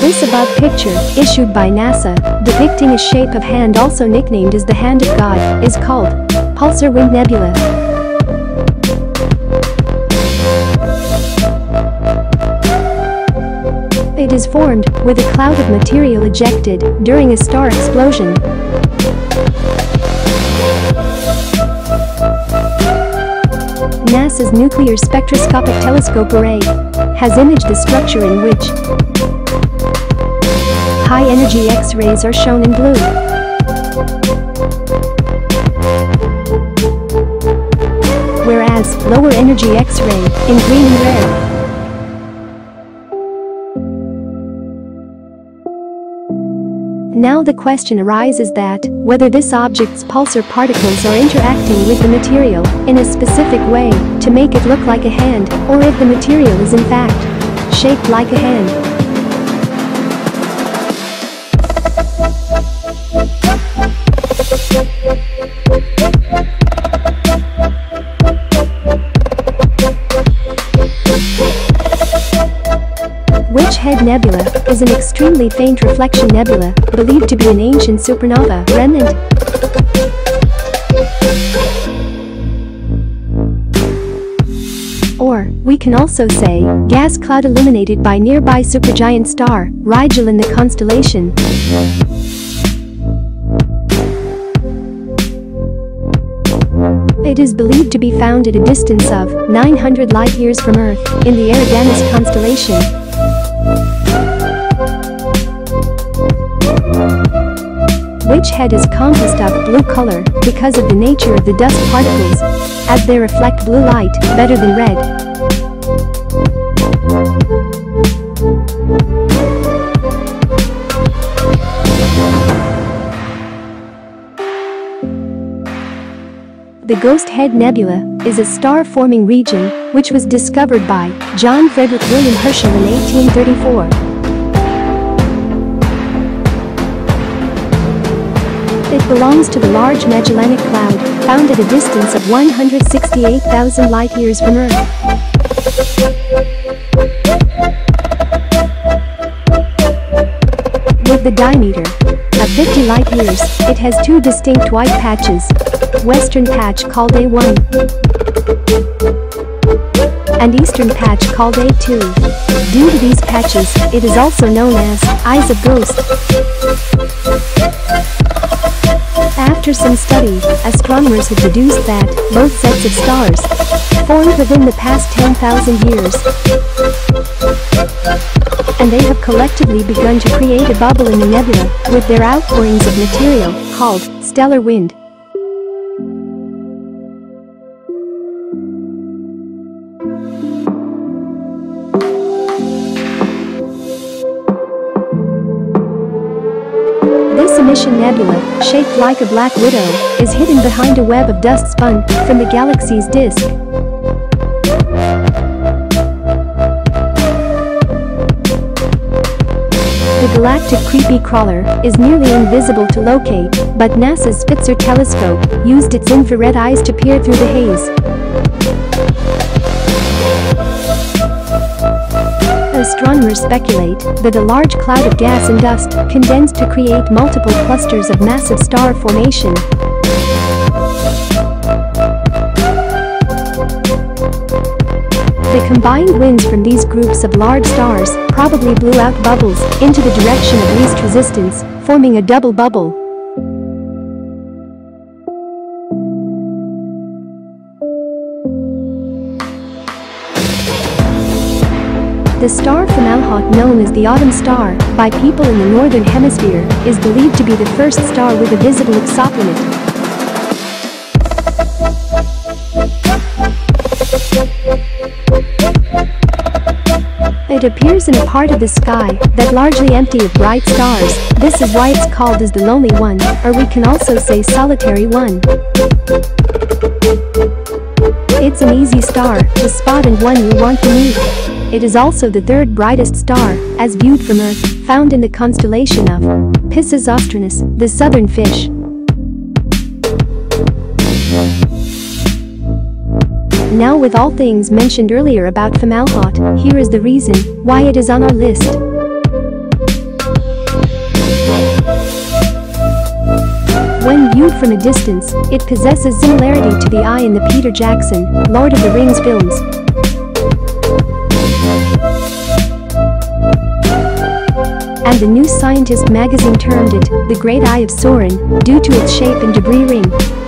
This above picture, issued by NASA, depicting a shape of hand also nicknamed as the Hand of God, is called Pulsar Wind Nebula. It is formed with a cloud of material ejected during a star explosion. NASA's Nuclear Spectroscopic Telescope Array has imaged the structure in which high-energy X-rays are shown in blue. Whereas lower-energy X-ray in green and red. Now the question arises that whether this object's pulsar particles are interacting with the material in a specific way to make it look like a hand, or if the material is in fact shaped like a hand. Wedgehead Nebula is an extremely faint reflection nebula, believed to be an ancient supernova remnant. Or, we can also say, gas cloud illuminated by nearby supergiant star, Rigel in the constellation. It is believed to be found at a distance of 900 light-years from Earth in the Eridanus constellation. Wedgehead is composed of blue color because of the nature of the dust particles, as they reflect blue light better than red. The Ghost Head Nebula is a star-forming region which was discovered by John Frederick William Herschel in 1834. It belongs to the Large Magellanic Cloud, found at a distance of 168,000 light-years from Earth. With the diameter of 50 light-years, it has two distinct white patches. Western patch called A1 and eastern patch called A2. Due to these patches, it is also known as Eyes of Ghost. After some study, astronomers have deduced that both sets of stars formed within the past 10,000 years, and they have collectively begun to create a bubble in the nebula with their outpourings of material called stellar wind. This emission nebula, shaped like a black widow, is hidden behind a web of dust spun from the galaxy's disk. The galactic creepy crawler is nearly invisible to locate, but NASA's Spitzer telescope used its infrared eyes to peer through the haze. Astronomers speculate that a large cloud of gas and dust condensed to create multiple clusters of massive star formation. The combined winds from these groups of large stars probably blew out bubbles into the direction of least resistance, forming a double bubble. The star Fomalhaut, known as the Autumn Star by people in the Northern Hemisphere, is believed to be the first star with a visible exoplanet. It appears in a part of the sky that largely empty of bright stars. This is why it's called as the Lonely One, or we can also say Solitary One. It's an easy star to spot and one you want to meet. It is also the third brightest star, as viewed from Earth, found in the constellation of Pisces Austrinus, the southern fish. Now, with all things mentioned earlier about Fomalhaut, here is the reason why it is on our list. Viewed from a distance, it possesses similarity to the eye in the Peter Jackson, Lord of the Rings films. And the New Scientist magazine termed it the Great Eye of Sauron due to its shape and debris ring.